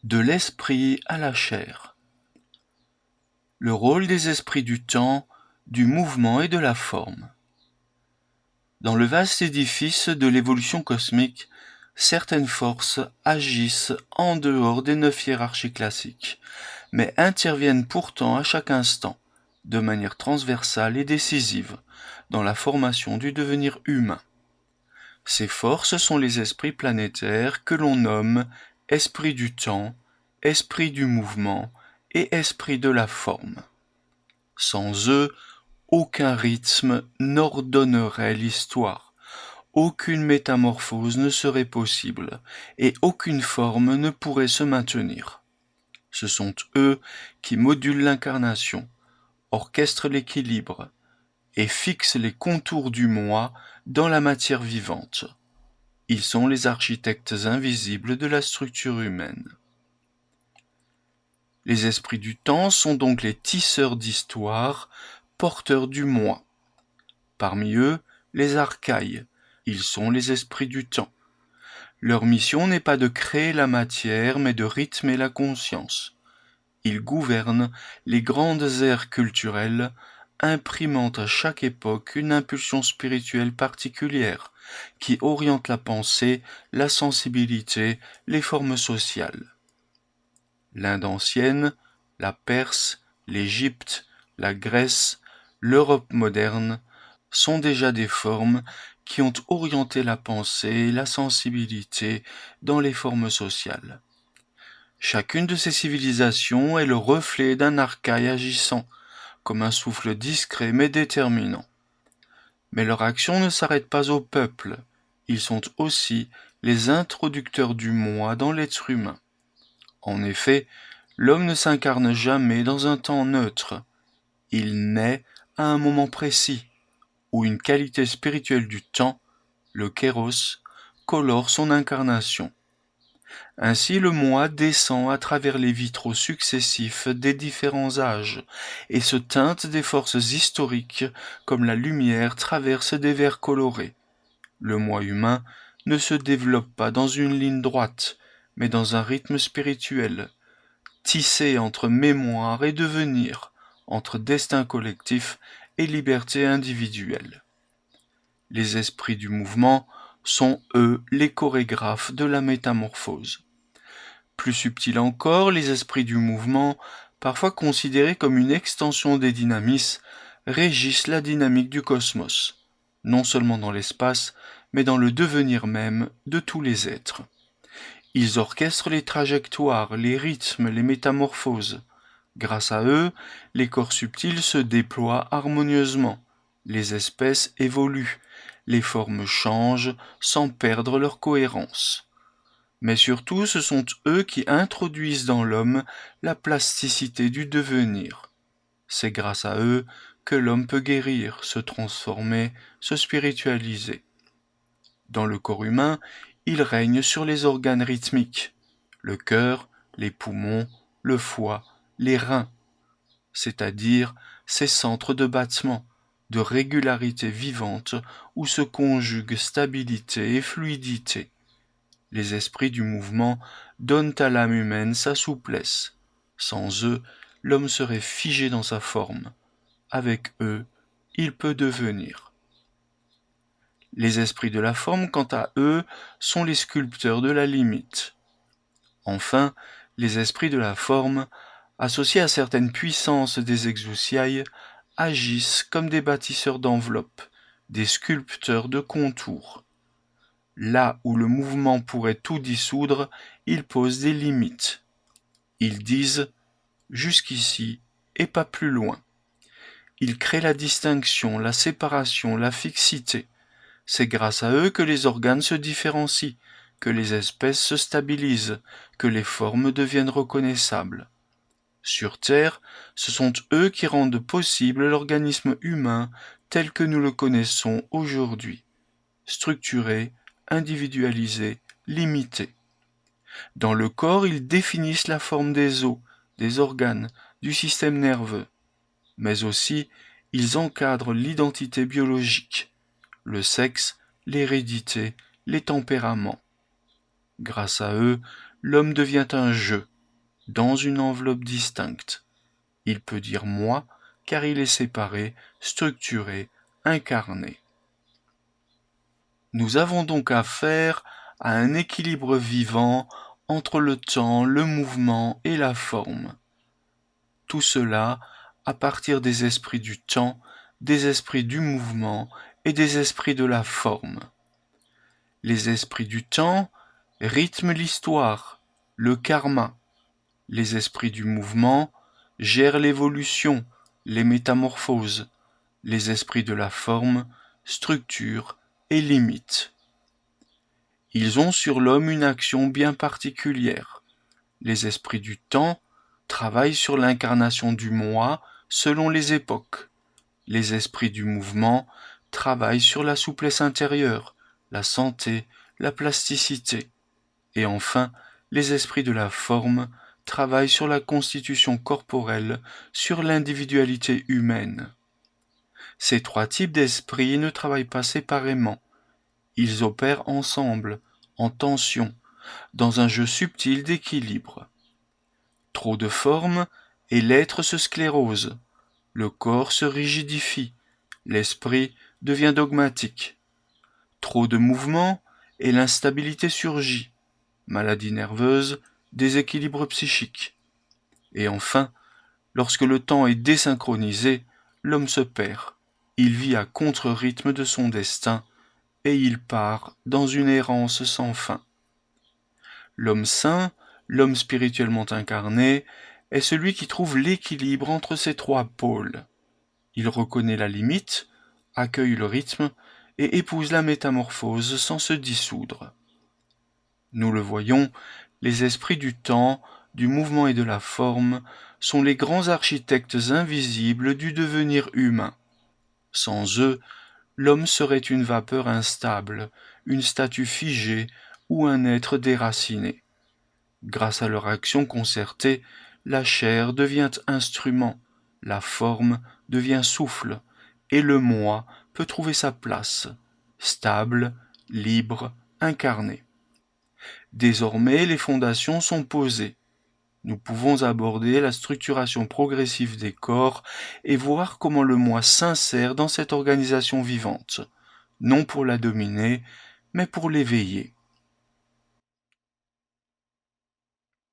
De l'esprit à la chair. Le rôle des esprits du temps, du mouvement et de la forme. Dans le vaste édifice de l'évolution cosmique, certaines forces agissent en dehors des 9 hiérarchies classiques, mais interviennent pourtant à chaque instant, de manière transversale et décisive, dans la formation du devenir humain. Ces forces sont les esprits planétaires que l'on nomme esprit du temps, esprit du mouvement et esprit de la forme. Sans eux, aucun rythme n'ordonnerait l'histoire, aucune métamorphose ne serait possible, et aucune forme ne pourrait se maintenir. Ce sont eux qui modulent l'incarnation, orchestrent l'équilibre, et fixent les contours du moi dans la matière vivante. Ils sont les architectes invisibles de la structure humaine. Les esprits du temps sont donc les tisseurs d'histoire, porteurs du moi. Parmi eux, les archaïs, ils sont les esprits du temps. Leur mission n'est pas de créer la matière, mais de rythmer la conscience. Ils gouvernent les grandes aires culturelles, imprimant à chaque époque une impulsion spirituelle particulière, qui oriente la pensée, la sensibilité, les formes sociales. L'Inde ancienne, la Perse, l'Égypte, la Grèce, l'Europe moderne sont déjà des formes qui ont orienté la pensée et la sensibilité dans les formes sociales. Chacune de ces civilisations est le reflet d'un archaï agissant, comme un souffle discret mais déterminant. Mais leur action ne s'arrête pas au peuple, ils sont aussi les introducteurs du moi dans l'être humain. En effet, l'homme ne s'incarne jamais dans un temps neutre. Il naît à un moment précis, où une qualité spirituelle du temps, le kéros, colore son incarnation. Ainsi le moi descend à travers les vitraux successifs des différents âges, et se teinte des forces historiques comme la lumière traverse des verres colorés. Le moi humain ne se développe pas dans une ligne droite, mais dans un rythme spirituel, tissé entre mémoire et devenir, entre destin collectif et liberté individuelle. Les esprits du mouvement sont, eux, les chorégraphes de la métamorphose. Plus subtils encore, les esprits du mouvement, parfois considérés comme une extension des dynamismes, régissent la dynamique du cosmos, non seulement dans l'espace, mais dans le devenir même de tous les êtres. Ils orchestrent les trajectoires, les rythmes, les métamorphoses. Grâce à eux, les corps subtils se déploient harmonieusement, les espèces évoluent, les formes changent sans perdre leur cohérence. Mais surtout, ce sont eux qui introduisent dans l'homme la plasticité du devenir. C'est grâce à eux que l'homme peut guérir, se transformer, se spiritualiser. Dans le corps humain, ils règnent sur les organes rythmiques, le cœur, les poumons, le foie, les reins, c'est-à-dire ces centres de battement, de régularité vivante où se conjuguent stabilité et fluidité. Les esprits du mouvement donnent à l'âme humaine sa souplesse. Sans eux, l'homme serait figé dans sa forme. Avec eux, il peut devenir. Les esprits de la forme, quant à eux, sont les sculpteurs de la limite. Enfin, les esprits de la forme, associés à certaines puissances des exousiailles, agissent comme des bâtisseurs d'enveloppes, des sculpteurs de contours. Là où le mouvement pourrait tout dissoudre, ils posent des limites. Ils disent « jusqu'ici et pas plus loin ». Ils créent la distinction, la séparation, la fixité. C'est grâce à eux que les organes se différencient, que les espèces se stabilisent, que les formes deviennent reconnaissables. Sur Terre, ce sont eux qui rendent possible l'organisme humain tel que nous le connaissons aujourd'hui, structuré, individualisé, limité. Dans le corps, ils définissent la forme des os, des organes, du système nerveux, mais aussi ils encadrent l'identité biologique, le sexe, l'hérédité, les tempéraments. Grâce à eux, l'homme devient un jeu, dans une enveloppe distincte. Il peut dire moi car il est séparé, structuré, incarné. Nous avons donc affaire à un équilibre vivant entre le temps, le mouvement et la forme. Tout cela à partir des esprits du temps, des esprits du mouvement et des esprits de la forme. Les esprits du temps rythment l'histoire, le karma. Les esprits du mouvement gèrent l'évolution, les métamorphoses. Les esprits de la forme structurent et limitent. Ils ont sur l'homme une action bien particulière. Les esprits du temps travaillent sur l'incarnation du moi selon les époques. Les esprits du mouvement travaillent sur la souplesse intérieure, la santé, la plasticité. Et enfin, les esprits de la forme travaillent sur la constitution corporelle, sur l'individualité humaine. Ces trois types d'esprits ne travaillent pas séparément. Ils opèrent ensemble, en tension, dans un jeu subtil d'équilibre. Trop de forme et l'être se sclérose, le corps se rigidifie, l'esprit devient dogmatique. Trop de mouvement et l'instabilité surgit, maladie nerveuse, déséquilibre psychique. Et enfin, lorsque le temps est désynchronisé, l'homme se perd. Il vit à contre-rythme de son destin et il part dans une errance sans fin. L'homme saint, l'homme spirituellement incarné, est celui qui trouve l'équilibre entre ces trois pôles. Il reconnaît la limite, accueille le rythme et épouse la métamorphose sans se dissoudre. Nous le voyons, les esprits du temps, du mouvement et de la forme sont les grands architectes invisibles du devenir humain. Sans eux, l'homme serait une vapeur instable, une statue figée ou un être déraciné. Grâce à leur action concertée, la chair devient instrument, la forme devient souffle, et le moi peut trouver sa place, stable, libre, incarné. Désormais, les fondations sont posées. Nous pouvons aborder la structuration progressive des corps et voir comment le moi s'insère dans cette organisation vivante, non pour la dominer, mais pour l'éveiller.